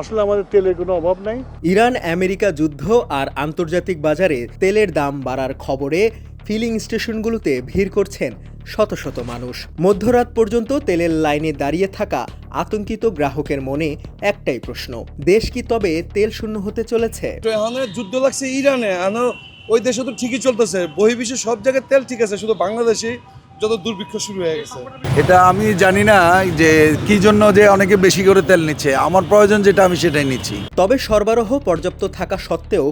আসলে আমাদের তেলের কোনো অভাব নাই। ইরান আমেরিকা যুদ্ধ আর আন্তর্জাতিক বাজারে তেলের দাম বাড়ার খবরে ফিলিং স্টেশনগুলোতে ভিড় করছেন শত শত মানুষ। মধ্যরাত পর্যন্ত তেলের লাইনে দাঁড়িয়ে থাকা আতঙ্কিত গ্রাহকের মনে একটাই প্রশ্ন, দেশ কি তবে তেল শূন্য হতে চলেছে? এখন যুদ্ধ লাগছে ইরানে, ওই দেশে তো ঠিকই চলতেছে, বহির্বিশ্বে সব জায়গায় তেল ঠিক আছে, শুধু বাংলাদেশে যত দুর্ভিক্ষ শুরু হয়ে গেছে। এটা আমি জানি না যে কি জন্য যে অনেকে বেশি করে তেল নিচ্ছে, আমার প্রয়োজন যেটা আমি সেটাই নিচ্ছি। তবে সরবরাহ পর্যাপ্ত থাকা সত্ত্বেও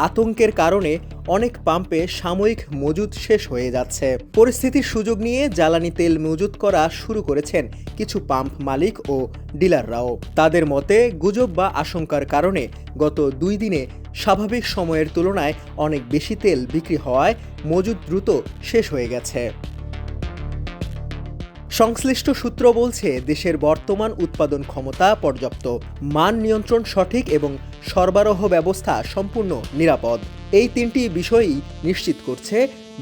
আতঙ্কের কারণে অনেক পাম্পে সাময়িক মজুদ শেষ হয়ে যাচ্ছে। পরিস্থিতির সুযোগ নিয়ে জ্বালানি তেল মজুত করা শুরু করেছেন কিছু পাম্প মালিক ও ডিলাররাও। তাদের মতে গুজব বা আশঙ্কার কারণে গত 2 দিনে স্বাভাবিক সময়ের তুলনায় অনেক বেশি তেল বিক্রি হওয়ায় মজুদ দ্রুত শেষ হয়ে গেছে। সংশ্লিষ্ট সূত্র বলছে, দেশের বর্তমান উৎপাদন ক্ষমতা পর্যাপ্ত, মান নিয়ন্ত্রণ সঠিক এবং সরবরাহ ব্যবস্থা সম্পূর্ণ নিরাপদ। এই 3টি বিষয়ই নিশ্চিত করছে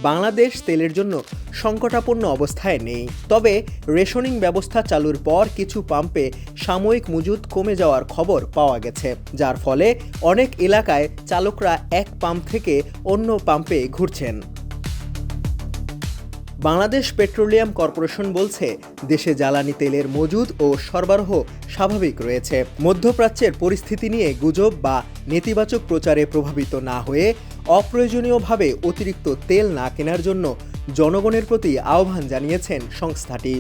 বাংলাদেশ তেলের জন্য সংকটাপন্ন অবস্থায় নেই। তবে রেশনিং ব্যবস্থা চালুর পর কিছু পাম্পে সাময়িক মজুদ কমে যাওয়ার খবর পাওয়া গেছে, যার ফলে অনেক এলাকায় চালকরা এক পাম্প থেকে অন্য পাম্পে ঘুরছেন। বাংলাদেশ পেট্রোলিয়াম কর্পোরেশন বলছে, দেশে জ্বালানি তেলের মজুদ ও সরবরাহ স্বাভাবিক রয়েছে। মধ্যপ্রাচ্যের পরিস্থিতি নিয়ে গুজব বা নেতিবাচক প্রচারে প্রভাবিত না হয়ে অপ্রয়োজনীয়ভাবে অতিরিক্ত তেল না কেনার জন্য জনগণের প্রতি আহ্বান জানিয়েছেন সংস্থাটি।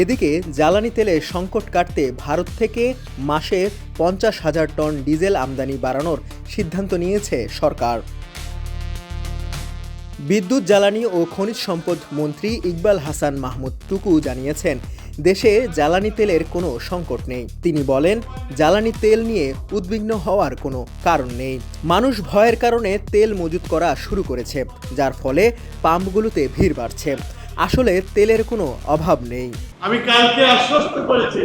এদিকে জ্বালানি তেলের সংকট কাটতে ভারত থেকে মাসে 50,000 টন ডিজেল আমদানি বাড়ানোর সিদ্ধান্ত নিয়েছে সরকার। বিদ্যুৎ, জ্বালানি ও খনিজ সম্পদ মন্ত্রী ইকবাল হাসান মাহমুদ টুকু জানিয়েছেন, দেশে জ্বালানি তেলের কোনো সংকট নেই। তিনি বলেন, জ্বালানি তেল নিয়ে উদ্বিগ্ন হওয়ার কোনো কারণ নেই। মানুষ ভয়ের কারণে তেল মজুত করা শুরু করেছে, যার ফলে পাম্পগুলোতে ভিড় বাড়ছে। আসলে তেলের কোনো অভাব নেই। আমি কালকে আশ্বস্ত করেছি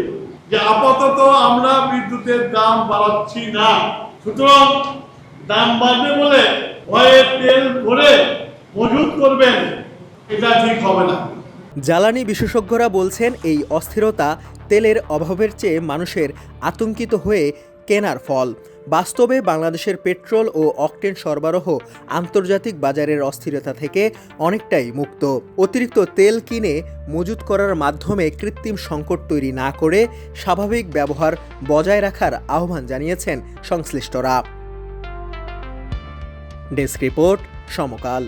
যে আপাতত আমরা বিদ্যুতের দাম বাড়াচ্ছি না, সুতরাং দাম বাড়বে বলে ভয়ে তেল ভরে মজুত করবেন, এটা ঠিক হবে না। জ্বালানি বিশেষজ্ঞরা বলছেন, এই অস্থিরতা তেলের অভাবের চেয়ে মানুষের আতঙ্কিত হয়ে কেনার ফল। বাস্তবে বাংলাদেশের পেট্রোল ও অকটেন সরবরাহ আন্তর্জাতিক বাজারের অস্থিরতা থেকে অনেকটাই মুক্ত। অতিরিক্ত তেল কিনে মজুত করার মাধ্যমে কৃত্রিম সংকট তৈরি না করে স্বাভাবিক ব্যবহার বজায় রাখার আহ্বান জানিয়েছেন সংশ্লিষ্টরা। ডেস্ক রিপোর্ট, সমকাল।